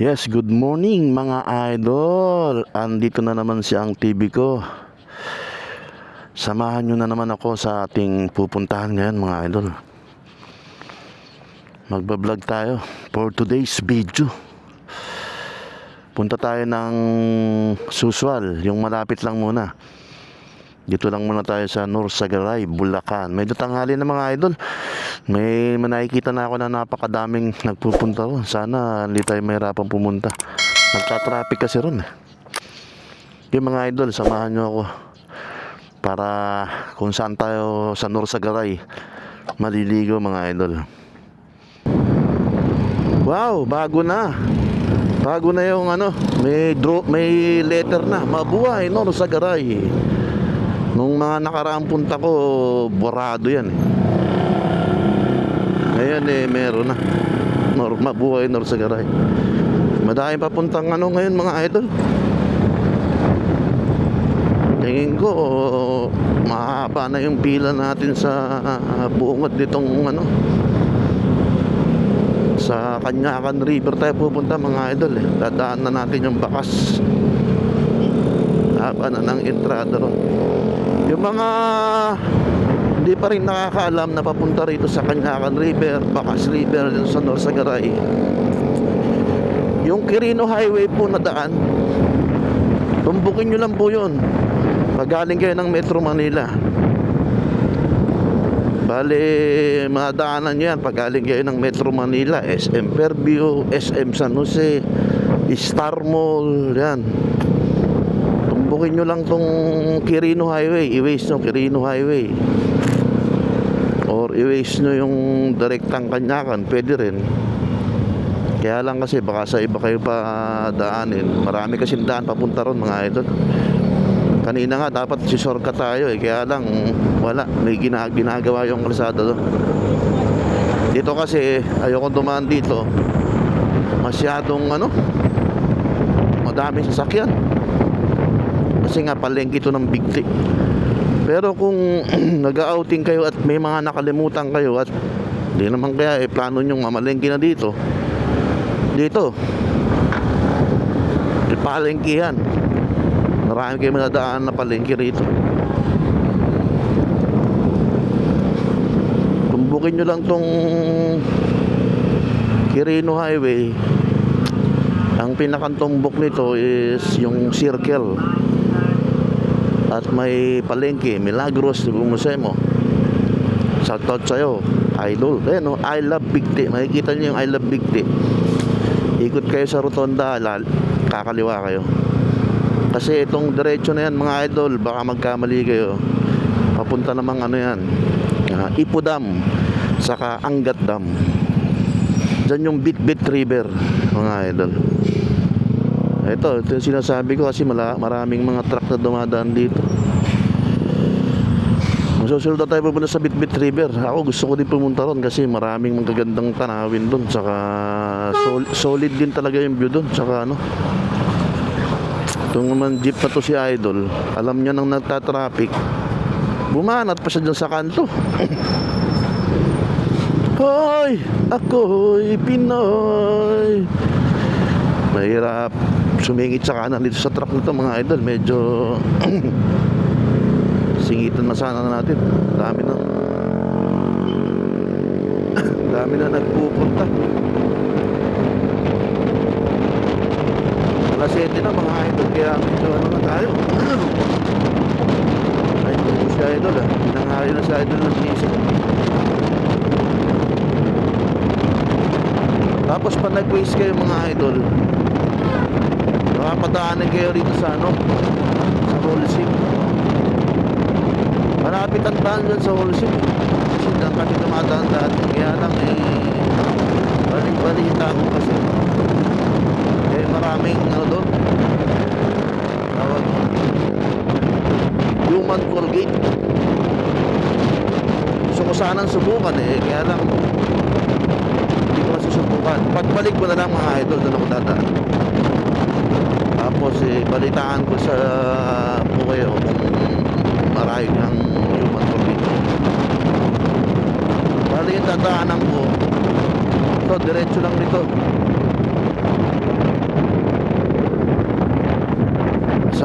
Yes, good morning mga idol. Andito na naman si ang TV ko. Samahan nyo na naman ako sa ating pupuntahan ngayon mga idol. Magbablog tayo for today's video. Punta tayo ng Suswal, yung malapit lang muna. Dito lang muna tayo sa Norsagaray, Bulacan. Medyo tanghali na mga idol. May nakikita na ako na napakadaming nagpupunta ron. Sana hindi tayo mahirapang pumunta. Nagka-traffic kasi ron eh. Yung mga idol, samahan nyo ako para kung saan tayo sa Norsagaray maliligo mga idol. Wow, bago na. Bago na yung may letter na. Mabuhay Norsagaray. Nung mga nakaraang punta ko, borado yan eh. Ngayon eh, meron na. Mabuhay Norsagaray. Madami papuntang ngayon mga idol. Tingin ko mahaba na yung pila natin sa bungad nitong sa Canyacan River tayo pupunta mga idol eh. Dadaan na natin yung bakas. Haba na ng entrada ron. Yung mga hindi pa rin nakakaalam na papunta rito sa Canyacan River, Bakas River sa Norsagaray, yung Quirino Highway po na daan, tumbukin nyo lang po yun pag galing kayo ng Metro Manila. Bale, madaanan nyo yan pag galing kayo ng Metro Manila, SM Fairview, SM San Jose, Star Mall, yan. Tumbukin nyo lang tong Quirino Highway, i-waste nyo Quirino Highway, or i-waste nyo yung direktang Canyacan, pwede rin. Kaya lang kasi baka sa iba kayo pa daanin. Marami kasing daan papunta ron mga idol. Kanina nga dapat si shortcut tayo eh. Kaya lang wala, may ginagawa yung kalsada doon. Dito kasi ayoko dumaan dito. Masyadong madaming sasakyan. Kasi nga palengke ito ng bigti. Pero kung nag-outing kayo at may mga nakalimutan kayo at di naman kaya plano nyong mamalengke na dito palengke yan. Marami kayo madadaan na palengke rito. Tumbukin nyo lang tong Quirino Highway. Ang pinakatumbok nito is yung circle. At may palengke, Milagros, Musemo. Shoutout sa'yo, idol. Ayan, I love Bigti. Makikita nyo yung I love Bigti. Ikot kayo sa rotonda, kakaliwa kayo. Kasi itong diretso na yan mga idol, baka magkamali kayo. Papunta namang yan, Ipo Dam, saka Angat Dam. Diyan yung Bitbit River mga idol. Ito yung sinasabi ko kasi maraming mga truck na dumadaan dito. Masusunod na tayo pupunta sa Bitbit River. Ako gusto ko din pumunta ron kasi maraming magagandang tanawin doon. Saka solid din talaga yung view doon. Saka itong naman jeep na to si idol, alam niya nang nagtatraffic, bumanat pa siya dyan sa kanto. Hoy, ako'y Pinoy. Mahirap sumingit sa kanan dito sa truck nito mga idol. Medyo singitan na sana natin. Dami na nagpupunta. Alas 7 na mga idol. Kaya medyo na tayo. Ay, ito si idol pinangayo na si idol ng isa. Tapos pa nag-waste kayo mga idol, makapadaanan kayo rito sa sa Holcim. Malapit ang daan dyan sa Holcim kasi dyan kami tumadaan dati. Kaya lang balik-balita ko kasi maraming doon tawag human toll gate. Gusto ko sanang subukan kaya lang hindi ko masusubukan. Pagbalik ko na lang mga idol, doon ako dadaan. Tapos balitaan ko sa kayo kung marahil ng human toll gate. Bali yung dadaanan ko ito, diretso lang nito.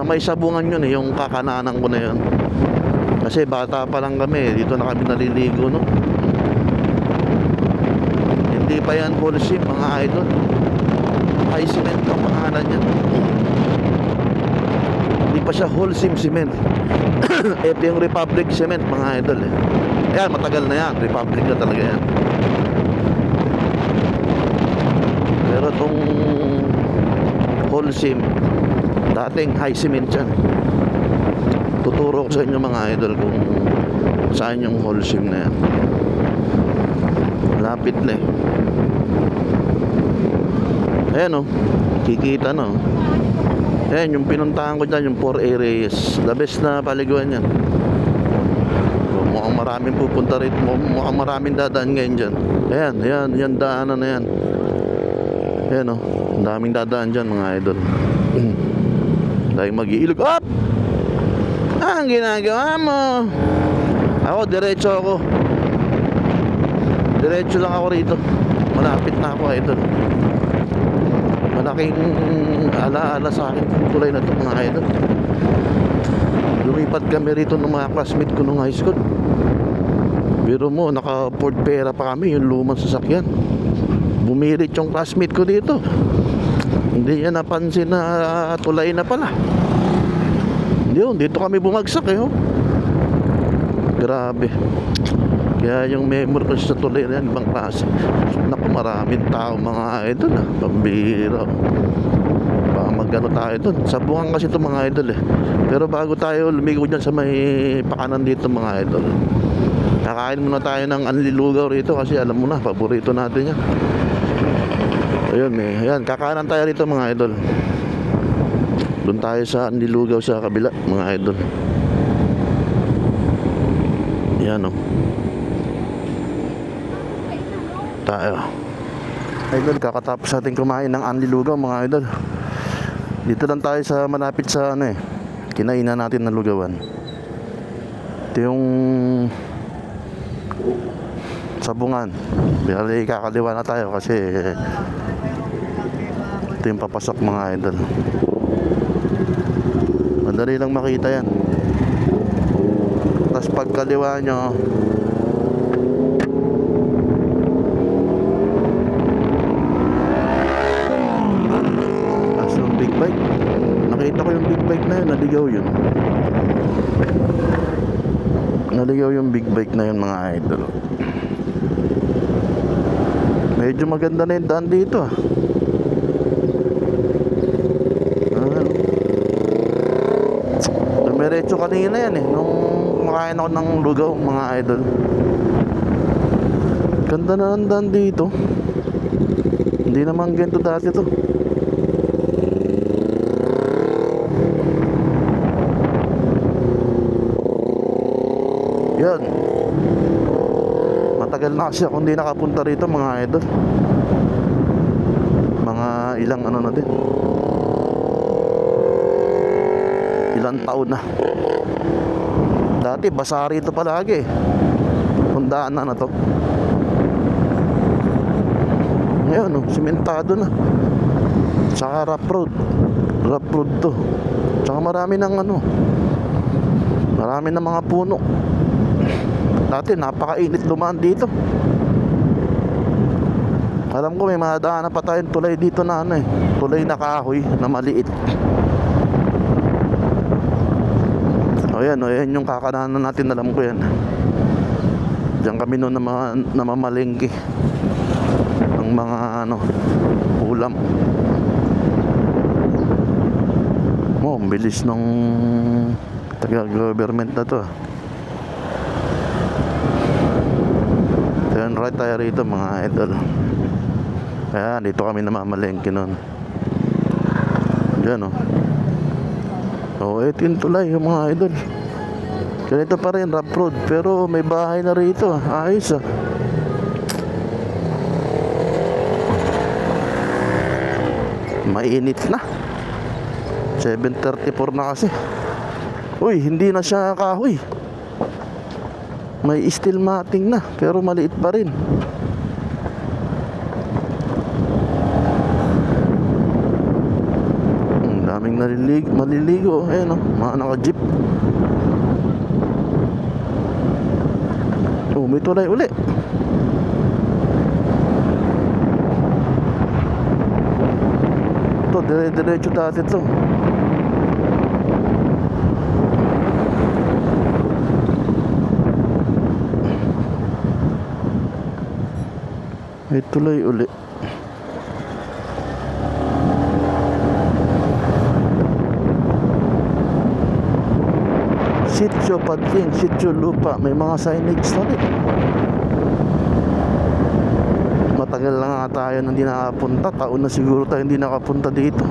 may sabungan yun eh, yung kakananan ko na yun. Kasi bata pa lang kami, dito na kami naliligo, no? Hindi pa yan Holcim, mga idol. High cement ang pangalan yan. Hindi pa siya Holcim cement. Ito yung Republic cement, mga idol eh. Ayan, matagal na yan, Republic na talaga yan. Pero itong Holcim, dating high cement yan. Tuturo ko sa inyo, mga idol, kung saan yung Holcim na yan. Lapit na eh. Ayan o, kikita na o. Ayan, yung pinuntahan ko dyan, yung 4 areas. The best na paliguan yan. So, mukhang maraming pupunta rito. Mukhang maraming dadaan ngayon dyan. Ayan, ayan, yan daanan na yan. Ayan o, ang daming dadaan dyan, mga idol. Dahil mag-iilog. Up! Ang ginagawa mo? Ako, diretso ako. Diretso lang ako rito. Malapit na ako, idol. Malaking alaala sa akin yung tulay na ito, mga idol. Lumipat kami rito ng mga classmate ko nung high school. Biro mo, naka Ford Pera pa kami, yung lumang sasakyan. Bumirit yung classmate ko dito. Hindi niya napansin na tulay na pala. Yun, dito kami bumagsak eh. Oh. Grabe. Kaya yung memory ko sa tulay na yan, ibang klase. Naku, maraming tao, mga idol ah. Pambira. Baka magano tayo dun. Sabungan kasi ito, mga idol eh. Pero bago tayo lumigo dyan sa may pakanan dito, mga idol, kakain muna tayo ng anlilugaw rito kasi alam mo na, paborito natin yan. Ayun eh. Ayan, kakanan tayo rito, mga idol. Doon tayo sa anlilugaw sa kabila, mga idol. Yan o. Tayo. Idol, kakatapos natin kumain ng anlilugaw, mga idol. Dito lang tayo sa malapit sa ano eh, kinainan natin na lugawan. Ito yung sabungan. Bali kakaliwa na tayo kasi ito yung papasok, mga idol. Madali lang makita yan. Tapos pagkaliwa nyo, tapos yung big bike. Nakita ko yung big bike na yun, naligaw yun. Naligaw yung big bike na yun, mga idol. Medyo maganda na yung daan dito ah. Dumiretso kanina yan eh, nung kumakain ako ng lugaw, mga idol. Ganda na ang daan dito. Hindi naman ganito dati to. Yan. Matagal na kasi ako hindi nakapunta rito, mga idol. Mga ilang ano na din, ilang taon na. Dati basa rito palagi. Tandaan na to. Ngayon simentado na. Tsaka rough road. Rough road to. Tsaka marami ng ano, marami ng mga puno. Dati napakainit dumaan dito. Alam ko may madaanan pa tayong tulay dito na ano eh, tulay na kahoy na maliit. O yan, yung kakananan natin, alam ko yan. Diyan kami noon namamalengke ng mga ano, ulam. Oh, ang bilis ng taga-government na to. Turn right tayo rito, mga idol. Kaya dito kami namamalengke noon. Diyan oh, ito yung tulay, yung mga idol. Ganito pa rin, rough road. Pero may bahay na rito. Ayos ah. Mainit na. 7:34 na kasi. Uy, hindi na siya kahoy. May steel matting na, pero maliit pa rin. Daming Daming maliligo. Ayan o, mga naka-jeep. Oh, may tulay uli. Ito, dire-diretso dati to. May tulay uli. Sitio Padling, Sitio Lupa. May mga signage na rin. Matagal na nga tayo nang hindi nakapunta. Taon na siguro tayo hindi nakapunta dito.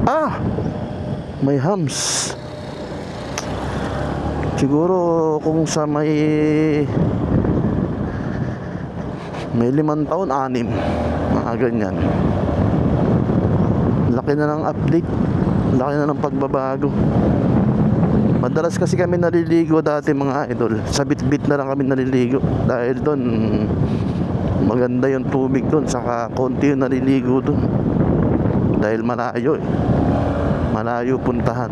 Ah! May hams. Siguro kung sa may 5 taon, 6. Mga ganyan. Laki na ng update. Laki na ng pagbabago. Madalas kasi kami naliligo dati mga idol. Sa bit-bit na lang kami naliligo. Dahil doon maganda yung tubig doon. Saka konti yung naliligo doon. Dahil malayo eh. Malayo puntahan.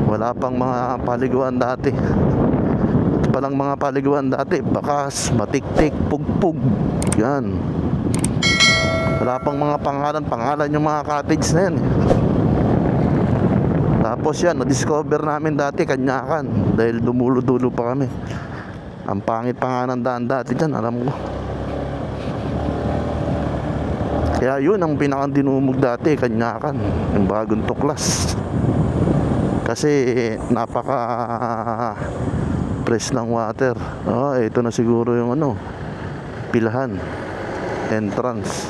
Wala pang mga paliguan dati. Ito palang mga paliguan dati. Bakas, matiktik, pugpug. Yan. Wala pang mga pangalan yung mga cottage na yan eh. Tapos yan, na-discover namin dati Kanyakan. Dahil dumulo-dulo pa kami. Ang pangit pa nga ng daan dati dyan, alam ko. Kaya yun ang pinakang dinumog dati, Kanyakan. Yung bagong tuklas. Kasi napaka fresh ng water. Oh, ito na siguro yung ano, pilahan. Entrance.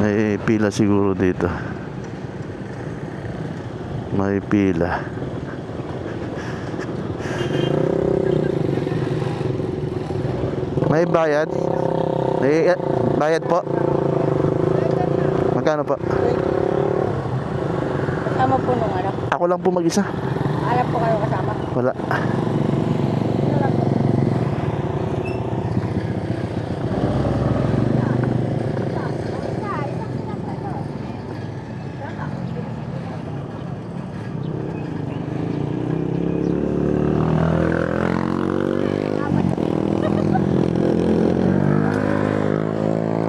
May pila siguro dito. May pila. May bayad? May bayad po? Magkano po? Kasama po nung ano? Ako lang po mag-isa. Alam po kayo kasama? Wala.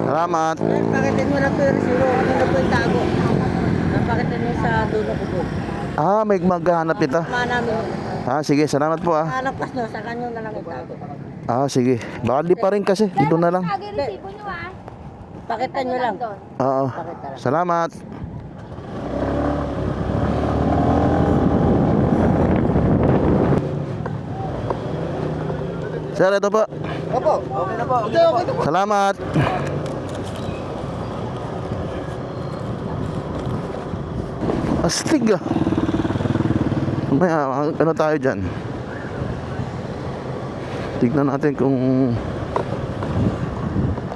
Salamat. Pakitin mo na po yung resibo. Ano na po yung tago? Pakitin mo sa dulo ko po. Ah, may maghahanap ito. Kasama namin yun. Ah, sige, salamat po ah. Hanapkas no, sa kanyo na lang yung tago. Ah, sige. Baka di pa rin kasi. Dito na lang. Lagi resibo nyo ah. Pakitan nyo lang. Oo. Pakita lang. Salamat. Sir, ito po. Opo, okay na po. Okay na po. Salamat. Astig ah. Mamaya, ano tayo dyan? Tignan natin kung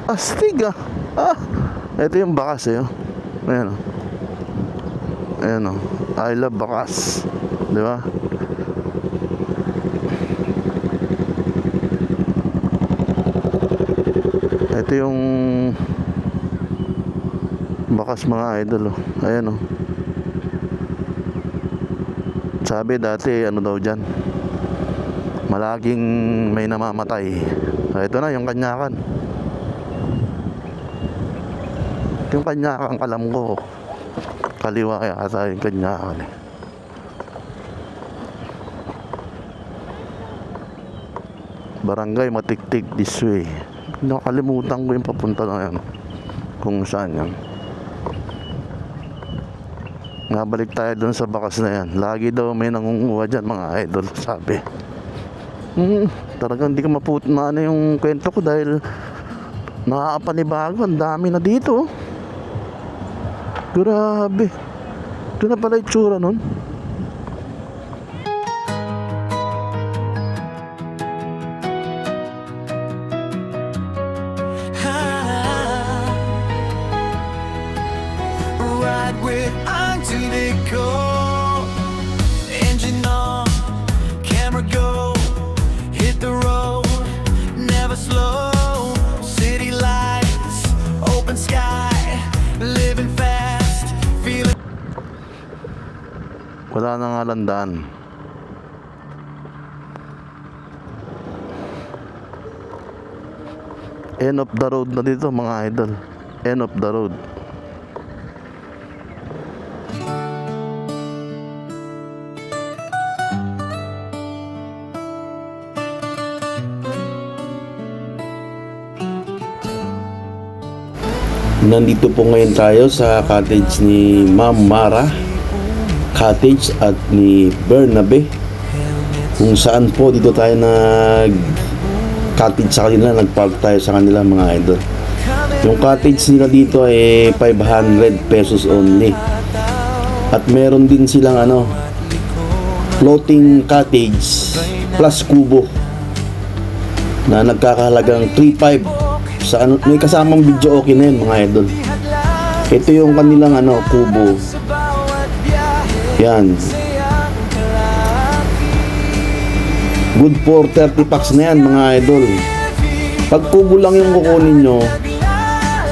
astig ah. Ah, ito yung bakas eh. Oh. Ayan oh. Ayan oh. I love bakas. Di ba? Ito yung bakas mga idol oh. Ayan oh. Sabi dati ano daw dyan, malaging may namamatay. Ito na yung Kanyakan. Yung Kanyakan alam ko kaliwa yata yung Kanyakan eh. Barangay Matiktik this way. Nakalimutan ko yung papunta na yan kung saan yan. Nabalik tayo dun sa bakas na yan. Lagi daw may nangunguha dyan mga idol, sabi. Talagang hindi ka maano yung kwento ko dahil nakakapanibago. Ang dami na dito. Grabe. Ito na pala yung tsura nun. Ride with unto the core. Engine on, camera go. Hit the road, never slow. City lights, open sky. Living fast, feeling. Wala na nga landaan. End of the road na dito mga idol. End of the road. Nandito po ngayon tayo sa cottage ni Ma'am Mara Cottage at ni Bernabe, kung saan po dito tayo nag cottage sa kanila, nagpark tayo sa kanila mga idol. Yung cottage nila dito ay 500 pesos only. At meron din silang floating cottage plus kubo na nagkakahalagang 3.5 sa may kasamang video okay na yun mga idol. Ito yung kanilang kubo. Yan. Good for 30 packs na yan mga idol. Pag kubo lang yung kukunin nyo,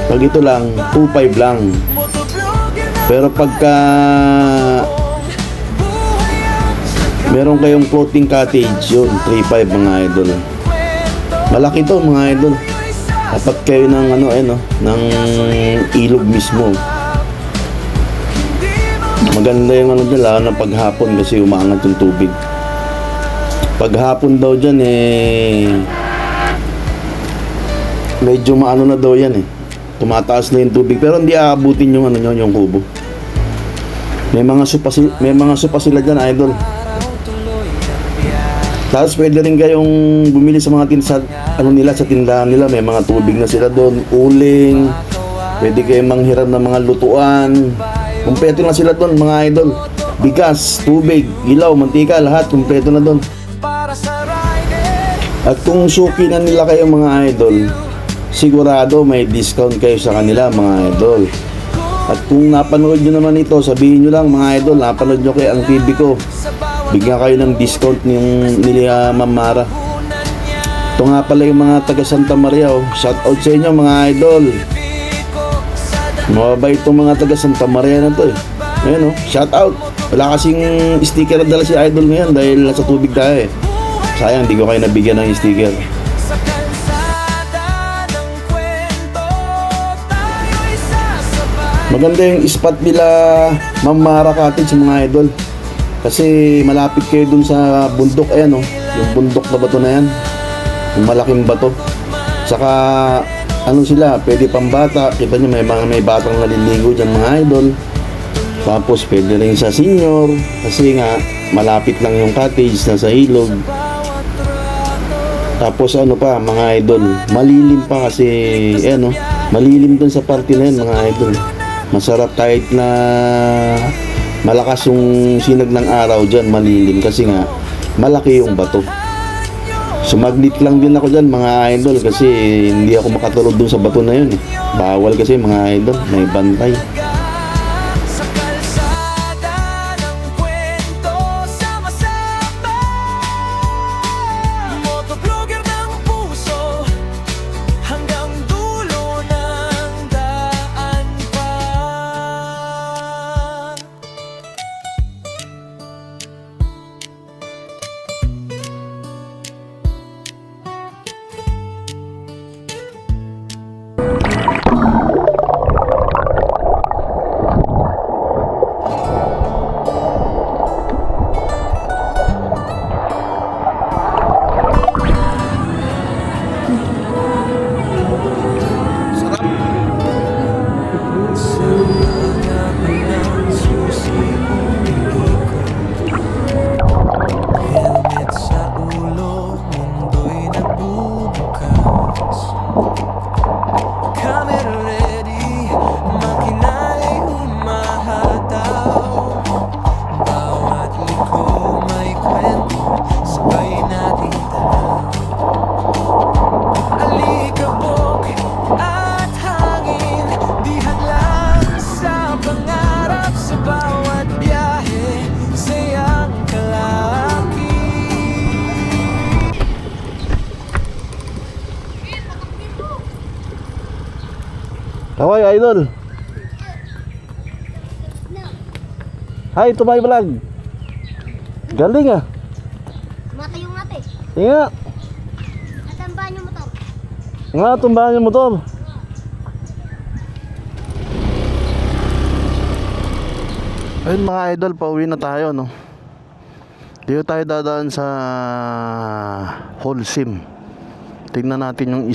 pag ito lang 2.5 lang. Pero pagka meron kayong floating cottage, yun 3.5 mga idol. Malaki to mga idol. Dapat kayo ng ng ilog mismo. Maganda yung lalo na paghapon kasi umaangat yung tubig. Paghapon daw dyan medyo maano na daw yan tumataas na yung tubig, pero hindi aabutin yung yung kubo. May mga sopa sila dyan idol. Tapos pwede rin kayong bumili sa mga sa tindahan nila, may mga tubig na sila doon, uling, pwede kayong manghiram ng mga lutuan. Kumpleto na sila doon mga idol. Bigas, tubig, ilaw, mantika, lahat kumpleto na doon. At kung suki na nila kayo mga idol, sigurado may discount kayo sa kanila mga idol. At kung napanood nyo naman ito, sabihin nyo lang mga idol, napanood nyo kay ang TV ko, bigyan kayo ng discount nila Ma'am Mara. Ito nga pala yung mga taga Santa Maria. Shout out sa inyo mga idol. Mababait itong mga taga Santa Maria na to Ayan shout out. Wala kasing sticker na dala si idol ngayon dahil nasa tubig tayo Sayang di ko kayo nabigyan ng sticker. Maganda yung spot nila Ma'am Mara Cottage mga idol. Kasi malapit kayo dun sa bundok. Ayan yung bundok na bato na yan, yung malaking bato. Saka sila, pwede pang bata. Kita nyo may batang naliligo dyan mga idol. Tapos pwede rin sa senior, kasi nga malapit lang yung cottage na sa ilog. Tapos pa mga idol, malilim pa kasi malilim dun sa party na yan mga idol. Masarap kahit na malakas yung sinag ng araw dyan, malilim kasi nga malaki yung bato. Sumaglit lang din ako dyan mga idol kasi hindi ako makatulog dun sa bato na yun Bawal kasi mga idol, may bantay. Kaway idol. Hi to my vlog. Galing ah. Matayo nga te. Tinga. Natambaan yung motor. Nga, tumbahan yung motor. Ayun mga idol, pauwi na tayo, no? Dito tayo dadaan sa Holcim. Tingnan natin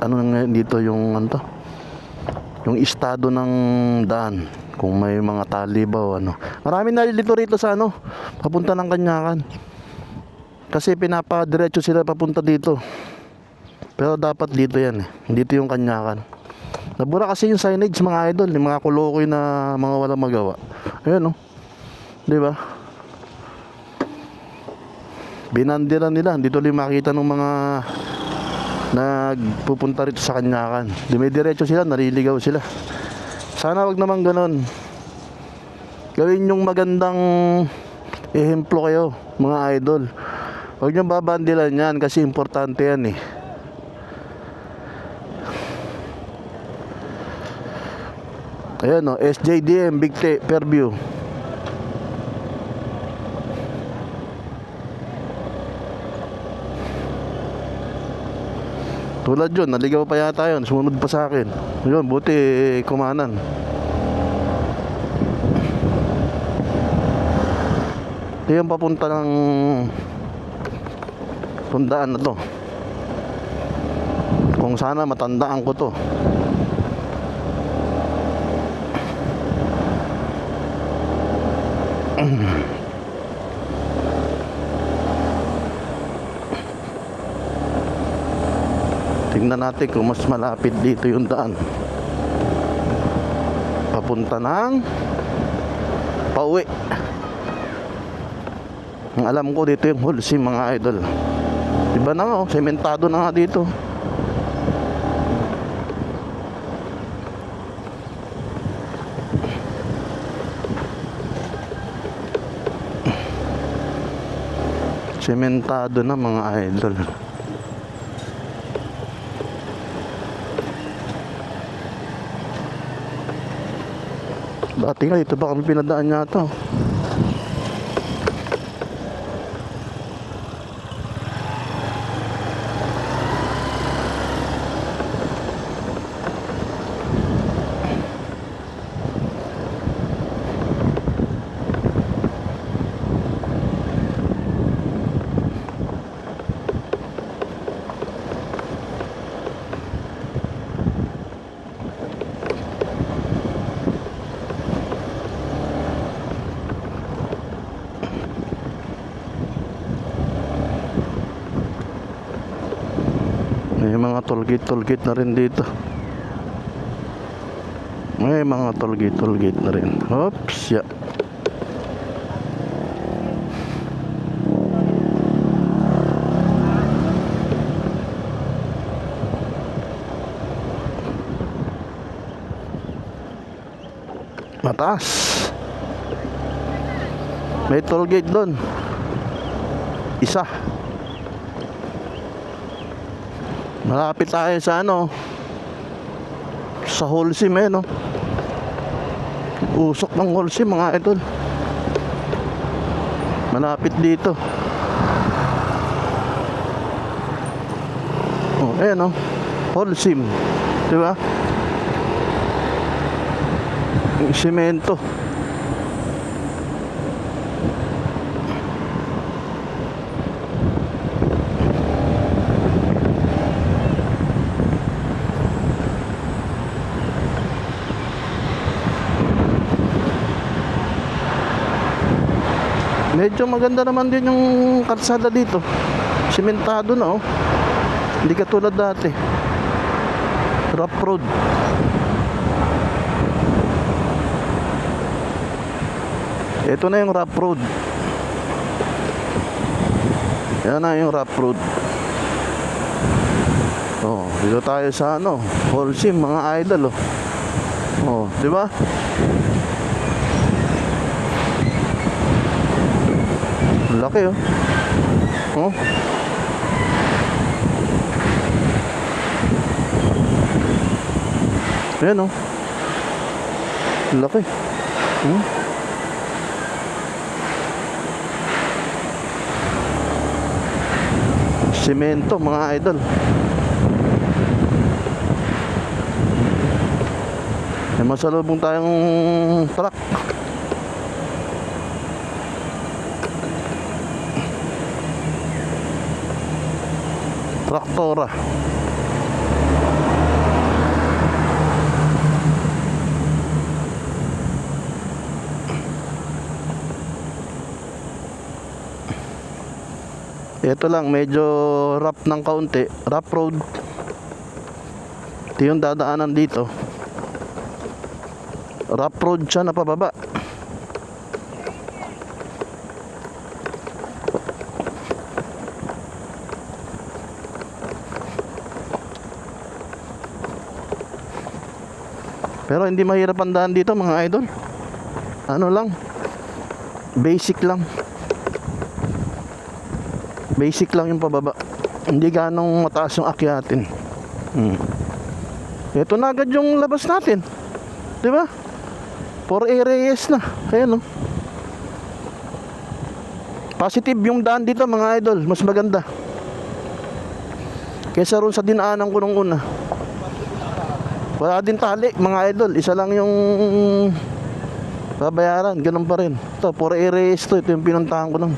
ano nga dito yung ano to? Yung estado ng daan. Kung may mga tali ba o ano. Marami nalilito rito sa ano, papunta ng Kanyakan. Kasi pinapadiretso sila papunta dito. Pero dapat dito yan eh. Dito yung Kanyakan. Nabura kasi yung signage mga idol, yung mga kulokoy na mga walang magawa. Ayun, no? Di ba? Binandiran nila, dito ulit makita ng mga nagpupunta rito sa Kanyakan. Dumidiretso sila, nariligaw sila. Sana wag naman ganun. Gawin yung magandang ehemplo kayo, mga idol. Huwag nyo babandilan yan kasi importante yan eh. Ayan o, SJDM, Big T, Fairview. Tulad yun, naligaw pa yata yun, sumunod pa sa akin. Yun, buti kumanan. Ito yung papunta ng tundaan na to. Kung sana matandaan ko to. Tingnan natin kung mas malapit dito yung daan. Papunta ng pauwi. Ang alam ko dito yung Holcim mga idol. Diba na nga oh, sementado na nga dito. Sementado na mga idol. Dati nga dito ba kami pinadaan yata. May mga tollgate na rin dito. May mga tollgate na rin. Oops, ya. Mataas. May tollgate doon. Isa. Malapit tayo sa ano, sa Holcim eh, no? Usok ng Holcim mga idol. Malapit dito. Oh, ayan, no? Holcim, di ba? Yung semento. Medyo maganda naman din yung kalsada dito. Sementado na oh. Hindi katulad dati. Rough road. Ito na yung rough road. Yan na yung rough road. Oh, dito tayo sa ano, Holcim mga idol oh. Oh, di ba? Laki oh. Oh. Ayan oh. Laki. Semento mga idol. May masalubong tayong truck. Traktora. Ito lang, medyo rough ng kaunti. Rough road. Ito yung dadaanan dito. Rough road siya na pababa. Pero hindi mahirap ang daan dito mga idol. Ano lang, basic lang. Basic lang yung pababa. Hindi ganong mataas yung akyatin. Ito na agad yung labas natin. Diba? 4 areas na. Ayan o. Positive yung daan dito mga idol. Mas maganda kesa ron sa dinaanan ko nung una. Wala din tali mga idol. Isa lang yung babayaran. Ganun pa rin. Ito 4 areas to. Ito yung pinuntahan ko nung.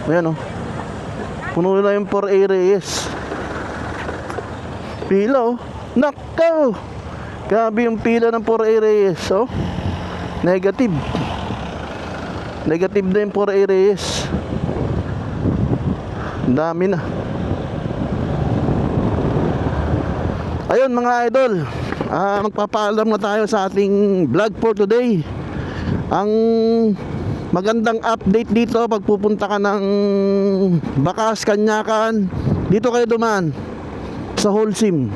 Ayan o. Puno na yung 4 areas. Pila o. Nakaw. Grabe yung pila ng 4 areas. Oh. Negative. Negative na yung 4 areas. Ang dami na. Ayun mga idol. Magpapaalam na tayo sa ating vlog for today. Ang magandang update dito pag pupunta ka ng Bakas, Kanyakan, dito kayo dumaan sa Holcim.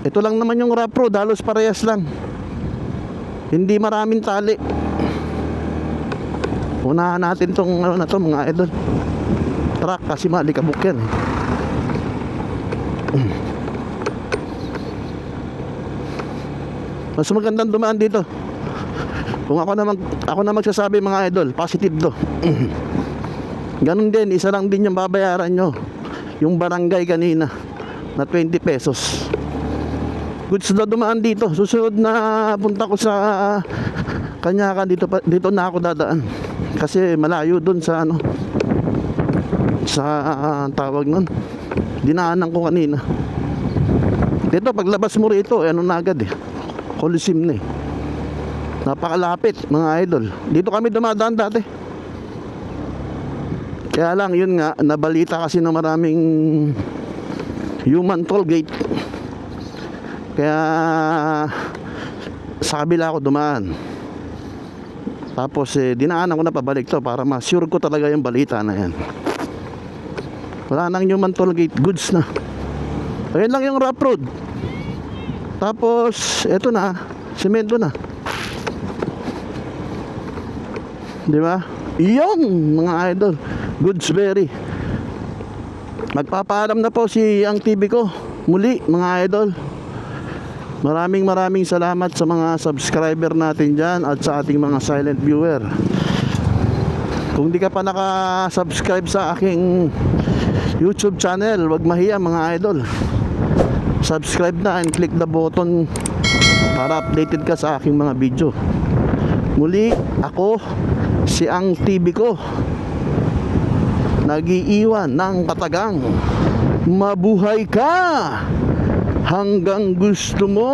Ito lang naman yung rough road, halos parehas lang. Hindi maraming tali. Unahan natin tong ano na to mga idol. Truck kasi malikabok yan eh. Mas magandang dumaan dito. Kung ako na magsasabi mga idol, positive to. Ganun din, isa lang din yung babayaran nyo. Yung barangay kanina na 20 pesos. Goods na dumaan dito. Susunod na punta ko sa Kanyakan, dito na ako dadaan. Kasi malayo dun sa ano, sa tawag nun, dinaanan ko kanina. Dito paglabas mo rito, ano na agad eh, Coliseum na eh. Napakalapit mga idol. Dito kami dumadaan dati. Kaya lang yun nga, nabalita kasi na maraming human toll gate. Kaya sa kabila ako dumaan. Tapos dinaanan ko na pabalik to para ma-sure ko talaga yung balita na yan. Wala nang human toll gate, goods na. Ayun lang yung rough road. Tapos eto na, semento na. Di ba? Iyon mga idol, goods berry. Magpapaalam na po si ang TV ko muli mga idol. Maraming salamat sa mga subscriber natin dyan at sa ating mga silent viewer. Kung di ka pa naka-subscribe sa aking YouTube channel, wag mahiya mga idol. Subscribe na and click the button para updated ka sa aking mga video. Muli, ako, si ang TV ko, nag-iiwan ng katagang mabuhay ka hanggang gusto mo.